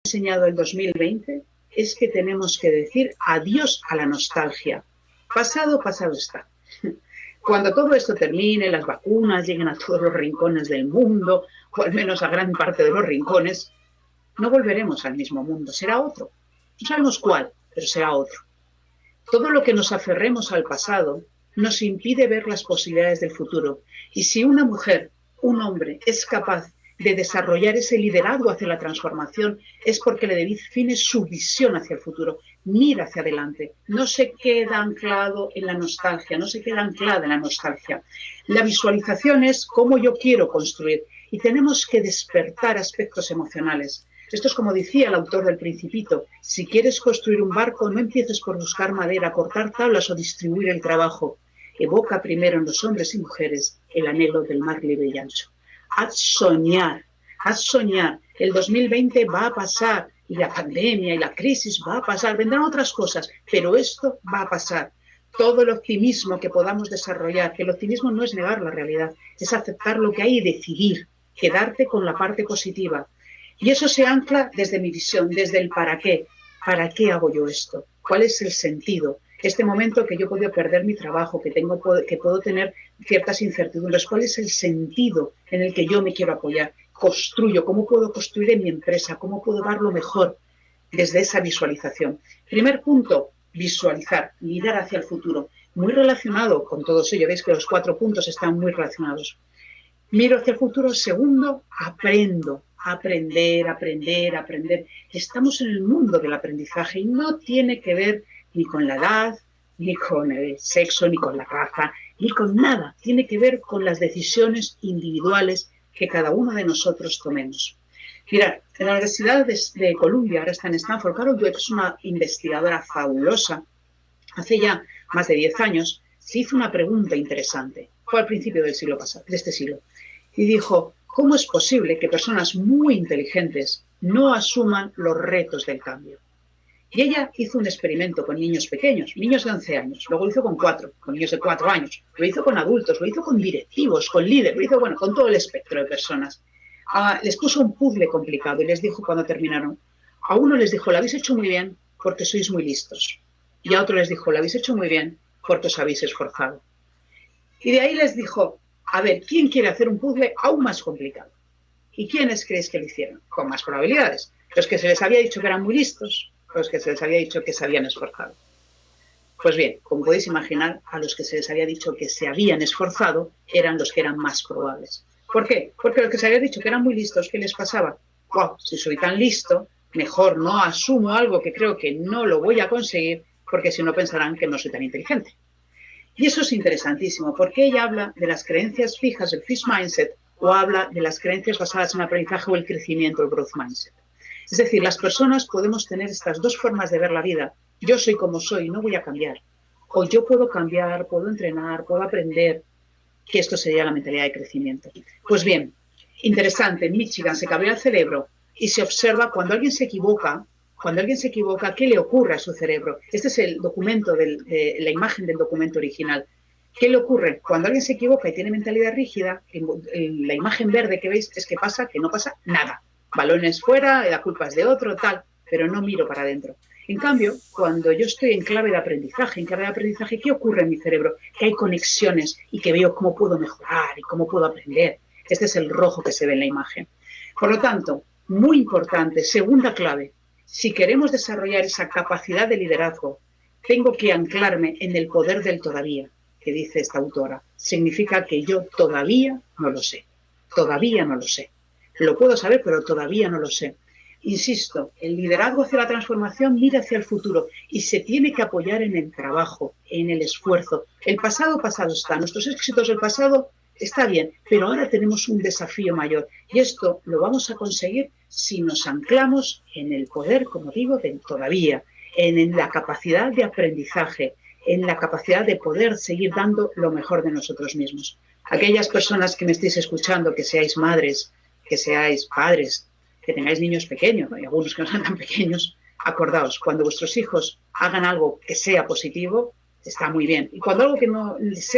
enseñado el 2020 es que tenemos que decir adiós a la nostalgia. Pasado, pasado está. Cuando todo esto termine, las vacunas lleguen a todos los rincones del mundo, o al menos a gran parte de los rincones, no volveremos al mismo mundo, será otro. No sabemos cuál, pero será otro. Todo lo que nos aferremos al pasado nos impide ver las posibilidades del futuro. Y si una mujer, un hombre, es capaz de desarrollar ese liderazgo hacia la transformación, es porque le define su visión hacia el futuro, mira hacia adelante, no se queda anclado en la nostalgia, no se queda anclada en la nostalgia. La visualización es cómo yo quiero construir y tenemos que despertar aspectos emocionales. Esto es como decía el autor del Principito, si quieres construir un barco, no empieces por buscar madera, cortar tablas o distribuir el trabajo. Evoca primero en los hombres y mujeres el anhelo del mar libre y ancho. Haz soñar, haz soñar. El 2020 va a pasar y la pandemia y la crisis va a pasar, vendrán otras cosas, pero esto va a pasar. Todo el optimismo que podamos desarrollar, que el optimismo no es negar la realidad, es aceptar lo que hay y decidir, quedarte con la parte positiva. Y eso se ancla desde mi visión, desde el para qué. ¿Para qué hago yo esto? ¿Cuál es el sentido? Este momento que yo he podido perder mi trabajo, que puedo tener ciertas incertidumbres, ¿cuál es el sentido en el que yo me quiero apoyar? Construyo, ¿cómo puedo construir en mi empresa? ¿Cómo puedo dar lo mejor desde esa visualización? Primer punto, visualizar, mirar hacia el futuro. Muy relacionado con todo ello, veis que los 4 puntos están muy relacionados. Miro hacia el futuro. Segundo, aprendo. Aprender. Estamos en el mundo del aprendizaje y no tiene que ver ni con la edad, ni con el sexo, ni con la raza, ni con nada. Tiene que ver con las decisiones individuales que cada uno de nosotros tomemos. Mirad, en la Universidad de Columbia, ahora está en Stanford, Carol Dweck es una investigadora fabulosa. Hace ya más de 10 años se hizo una pregunta interesante. Fue al principio del siglo pasado, de este siglo. Y dijo, ¿cómo es posible que personas muy inteligentes no asuman los retos del cambio? Y ella hizo un experimento con niños pequeños, niños de 11 años, luego lo hizo con niños de 4 años, lo hizo con adultos, lo hizo con directivos, con líderes, lo hizo con todo el espectro de personas. Les puso un puzzle complicado y les dijo cuando terminaron, a uno les dijo, lo habéis hecho muy bien porque sois muy listos, y a otro les dijo, lo habéis hecho muy bien porque os habéis esforzado. Y de ahí les dijo, a ver, ¿quién quiere hacer un puzzle aún más complicado? ¿Y quiénes creéis que lo hicieron? Con más probabilidades. Los que se les había dicho que eran muy listos, los que se les había dicho que se habían esforzado. Pues bien, como podéis imaginar, a los que se les había dicho que se habían esforzado eran los que eran más probables. ¿Por qué? Porque los que se había dicho que eran muy listos, ¿qué les pasaba? Wow, si soy tan listo, mejor no asumo algo que creo que no lo voy a conseguir, porque si no pensarán que no soy tan inteligente. Y eso es interesantísimo, porque ella habla de las creencias fijas, el fixed mindset, o habla de las creencias basadas en el aprendizaje o el crecimiento, el growth mindset. Es decir, las personas podemos tener estas dos formas de ver la vida. Yo soy como soy, no voy a cambiar. O yo puedo cambiar, puedo entrenar, puedo aprender, que esto sería la mentalidad de crecimiento. Pues bien, interesante, en Michigan se cabrea el cerebro y se observa cuando alguien se equivoca, ¿qué le ocurre a su cerebro? Este es el documento, la imagen del documento original. ¿Qué le ocurre? Cuando alguien se equivoca y tiene mentalidad rígida, la imagen verde que veis es que no pasa nada. Balones fuera, la culpa es de otro, tal, pero no miro para adentro. En cambio, cuando yo estoy en clave de aprendizaje, ¿qué ocurre en mi cerebro? Que hay conexiones y que veo cómo puedo mejorar y cómo puedo aprender. Este es el rojo que se ve en la imagen. Por lo tanto, muy importante, segunda clave, si queremos desarrollar esa capacidad de liderazgo, tengo que anclarme en el poder del todavía, que dice esta autora. Significa que yo todavía no lo sé. Todavía no lo sé. Lo puedo saber, pero todavía no lo sé. Insisto, el liderazgo hacia la transformación mira hacia el futuro y se tiene que apoyar en el trabajo, en el esfuerzo. El pasado está. Nuestros éxitos del pasado está bien, pero ahora tenemos un desafío mayor. Y esto lo vamos a conseguir si nos anclamos en el poder, como digo, del todavía, en la capacidad de aprendizaje, en la capacidad de poder seguir dando lo mejor de nosotros mismos. Aquellas personas que me estéis escuchando, que seáis madres, que seáis padres, que tengáis niños pequeños, hay algunos que no son tan pequeños, acordaos, cuando vuestros hijos hagan algo que sea positivo, está muy bien. Y cuando algo que no les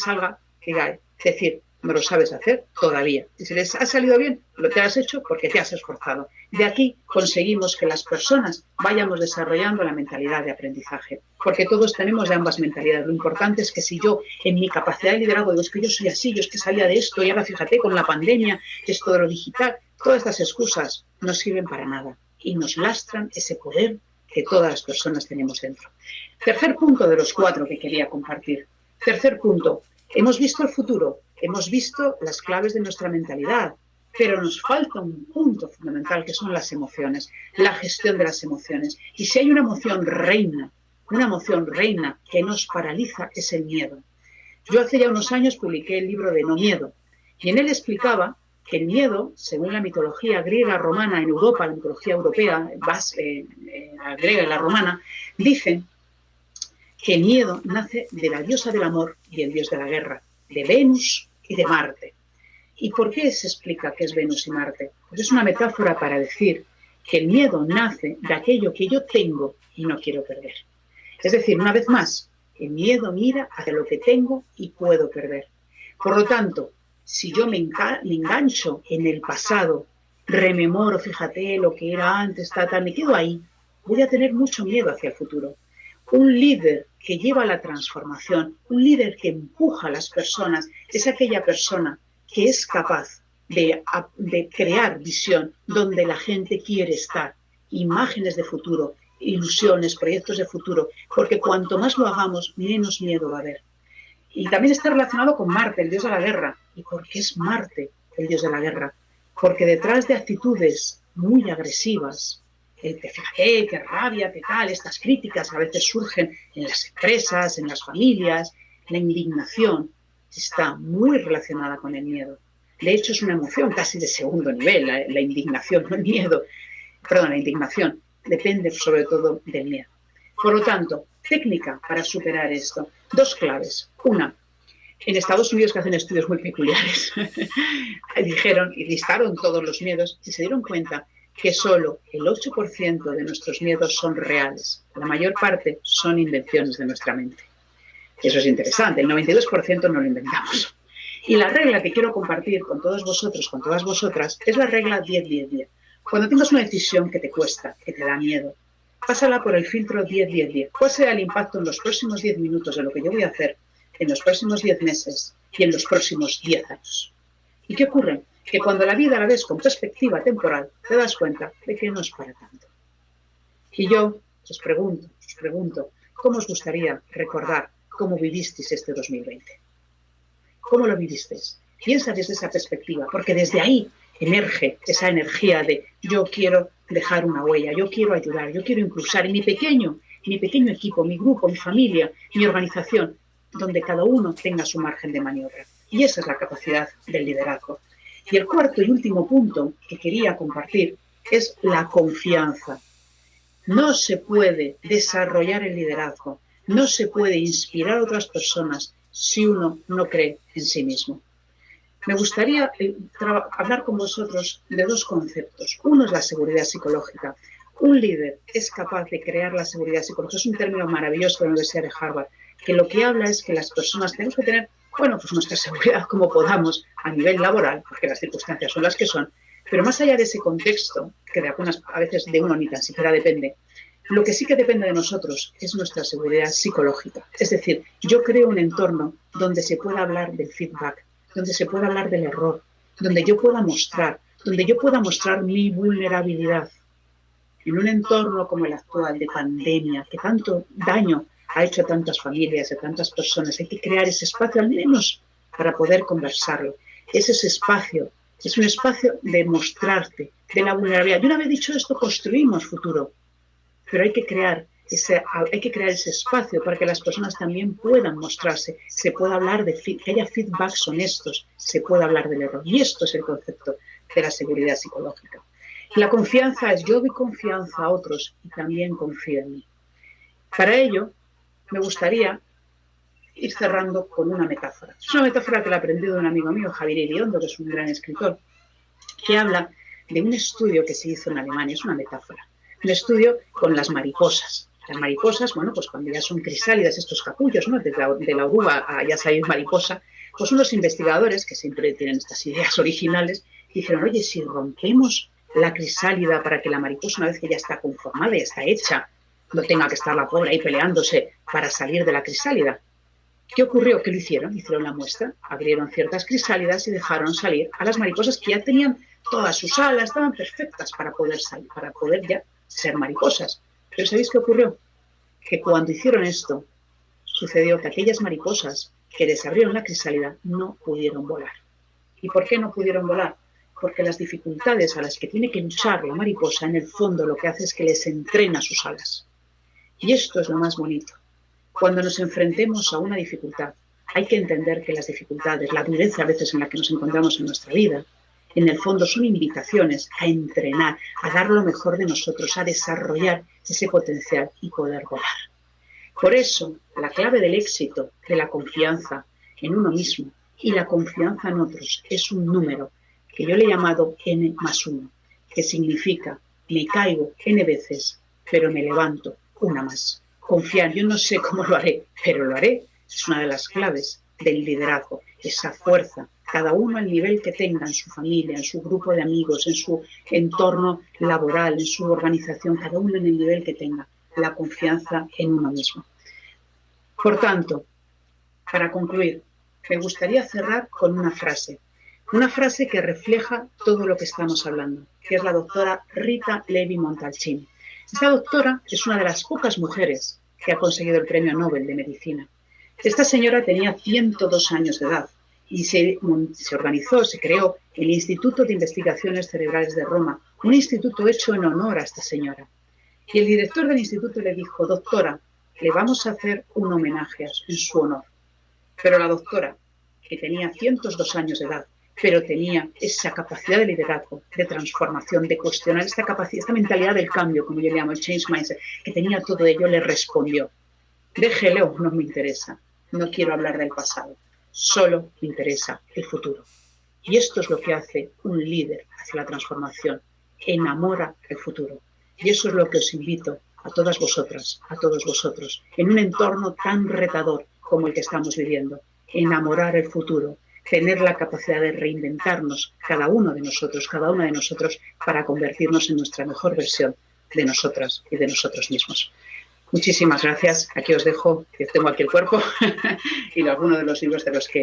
salga, digáis, decir, no lo sabes hacer todavía. Y si les ha salido bien, lo te has hecho porque te has esforzado. De aquí conseguimos que las personas vayamos desarrollando la mentalidad de aprendizaje, porque todos tenemos de ambas mentalidades. Lo importante es que si yo, en mi capacidad de liderazgo, digo, es que yo soy así, yo es que salía de esto, y ahora fíjate, con la pandemia, esto de lo digital, todas estas excusas no sirven para nada y nos lastran ese poder que todas las personas tenemos dentro. Tercer punto de los 4 que quería compartir. Tercer punto, hemos visto el futuro, hemos visto las claves de nuestra mentalidad, pero nos falta un punto fundamental que son las emociones, la gestión de las emociones. Y si hay una emoción reina que nos paraliza, es el miedo. Yo hace ya unos años publiqué el libro de No Miedo, y en él explicaba que el miedo, según la mitología griega romana en Europa, la mitología europea, la griega y la romana, dicen que el miedo nace de la diosa del amor y el dios de la guerra, de Venus y de Marte. ¿Y por qué se explica que es Venus y Marte? Pues es una metáfora para decir que el miedo nace de aquello que yo tengo y no quiero perder. Es decir, una vez más, el miedo mira hacia lo que tengo y puedo perder. Por lo tanto, si yo me engancho en el pasado, rememoro, fíjate lo que era antes, me quedo ahí, voy a tener mucho miedo hacia el futuro. Un líder que lleva la transformación, un líder que empuja a las personas, es aquella persona que es capaz de crear visión donde la gente quiere estar, imágenes de futuro, ilusiones, proyectos de futuro, porque cuanto más lo hagamos, menos miedo va a haber. Y también está relacionado con Marte, el dios de la guerra. ¿Y por qué es Marte el dios de la guerra? Porque detrás de actitudes muy agresivas, fíjate, qué rabia, qué tal, estas críticas a veces surgen en las empresas, en las familias, la indignación está muy relacionada con el miedo. De hecho, es una emoción casi de segundo nivel, la indignación, no el miedo. Perdón, la indignación depende sobre todo del miedo. Por lo tanto, técnica para superar esto. 2 claves. Una, en Estados Unidos, que hacen estudios muy peculiares, dijeron y listaron todos los miedos y se dieron cuenta que solo el 8% de nuestros miedos son reales. La mayor parte son invenciones de nuestra mente. Eso es interesante, el 92% no lo inventamos. Y la regla que quiero compartir con todos vosotros, con todas vosotras, es la regla 10-10-10. Cuando tengas una decisión que te cuesta, que te da miedo, pásala por el filtro 10-10-10. ¿Cuál será el impacto en los próximos 10 minutos de lo que yo voy a hacer, en los próximos 10 meses y en los próximos 10 años? ¿Y qué ocurre? Que cuando la vida la ves con perspectiva temporal, te das cuenta de que no es para tanto. Y yo os pregunto, ¿cómo os gustaría recordar cómo vivisteis este 2020? ¿Cómo lo vivisteis? Piensa desde esa perspectiva, porque desde ahí emerge esa energía de yo quiero dejar una huella, yo quiero ayudar, yo quiero impulsar en mi pequeño equipo, mi grupo, mi familia, mi organización, donde cada uno tenga su margen de maniobra. Y esa es la capacidad del liderazgo. Y el cuarto y último punto que quería compartir es la confianza. No se puede desarrollar el liderazgo, no se puede inspirar a otras personas si uno no cree en sí mismo. Me gustaría hablar con vosotros de 2 conceptos. Uno es la seguridad psicológica. Un líder es capaz de crear la seguridad psicológica. Es un término maravilloso de la Universidad de Harvard, que lo que habla es que las personas tenemos que tener, pues nuestra seguridad como podamos a nivel laboral, porque las circunstancias son las que son, pero más allá de ese contexto, que de algunas, a veces de uno ni tan siquiera depende, lo que sí que depende de nosotros es nuestra seguridad psicológica. Es decir, yo creo un entorno donde se pueda hablar del feedback, donde se pueda hablar del error, donde yo pueda mostrar mi vulnerabilidad. En un entorno como el actual de pandemia, que tanto daño ha hecho a tantas familias, a tantas personas, hay que crear ese espacio al menos para poder conversarlo. Ese espacio es un espacio de mostrarte, de la vulnerabilidad. Y una vez dicho esto, construimos futuro. Pero hay que crear ese espacio para que las personas también puedan mostrarse, se pueda hablar que haya feedbacks honestos, se pueda hablar del error. Y esto es el concepto de la seguridad psicológica. La confianza es yo doy confianza a otros y también confío en mí. Para ello, me gustaría ir cerrando con una metáfora. Es una metáfora que la aprendí de un amigo mío, Javier Iriondo, que es un gran escritor, que habla de un estudio que se hizo en Alemania. Es una metáfora. Un estudio con las mariposas. Las mariposas, pues cuando ya son crisálidas, estos capullos, ¿no? De la oruga a ya salir mariposa, pues unos investigadores, que siempre tienen estas ideas originales, dijeron, oye, si rompemos la crisálida para que la mariposa, una vez que ya está conformada y está hecha, no tenga que estar la pobre ahí peleándose para salir de la crisálida. ¿Qué ocurrió? ¿Qué lo hicieron? Hicieron la muestra, abrieron ciertas crisálidas y dejaron salir a las mariposas que ya tenían todas sus alas, estaban perfectas para poder salir, para poder ya ser mariposas. Pero ¿sabéis qué ocurrió? Que cuando hicieron esto, sucedió que aquellas mariposas que desabrieron la crisálida no pudieron volar. ¿Y por qué no pudieron volar? Porque las dificultades a las que tiene que luchar la mariposa, en el fondo lo que hace es que les entrena sus alas. Y esto es lo más bonito. Cuando nos enfrentemos a una dificultad, hay que entender que las dificultades, la dureza a veces en la que nos encontramos en nuestra vida, en el fondo son invitaciones a entrenar, a dar lo mejor de nosotros, a desarrollar ese potencial y poder volar. Por eso, la clave del éxito, de la confianza en uno mismo y la confianza en otros, es un número que yo le he llamado N+1, que significa me caigo N veces, pero me levanto una más. Confiar, yo no sé cómo lo haré, pero lo haré. Es una de las claves del liderazgo, esa fuerza, cada uno al nivel que tenga en su familia, en su grupo de amigos, en su entorno laboral, en su organización, cada uno en el nivel que tenga, la confianza en uno mismo. Por tanto, para concluir, me gustaría cerrar con una frase que refleja todo lo que estamos hablando, que es la doctora Rita Levi Montalcini. Esta doctora es una de las pocas mujeres que ha conseguido el Premio Nobel de Medicina. Esta señora tenía 102 años de edad y se organizó, se creó el Instituto de Investigaciones Cerebrales de Roma, un instituto hecho en honor a esta señora. Y el director del instituto le dijo, doctora, le vamos a hacer un homenaje en su honor. Pero la doctora, que tenía 102 años de edad, pero tenía esa capacidad de liderazgo, de transformación, de cuestionar esta capacidad, esta mentalidad del cambio, como yo le llamo, el change mindset, que tenía todo ello, le respondió, déjelo, no me interesa, no quiero hablar del pasado, solo me interesa el futuro. Y esto es lo que hace un líder hacia la transformación, enamora el futuro. Y eso es lo que os invito a todas vosotras, a todos vosotros, en un entorno tan retador como el que estamos viviendo, enamorar el futuro, tener la capacidad de reinventarnos, cada uno de nosotros, cada una de nosotros, para convertirnos en nuestra mejor versión de nosotras y de nosotros mismos. Muchísimas gracias. Aquí os dejo, que tengo aquí el cuerpo y algunos de los libros de los que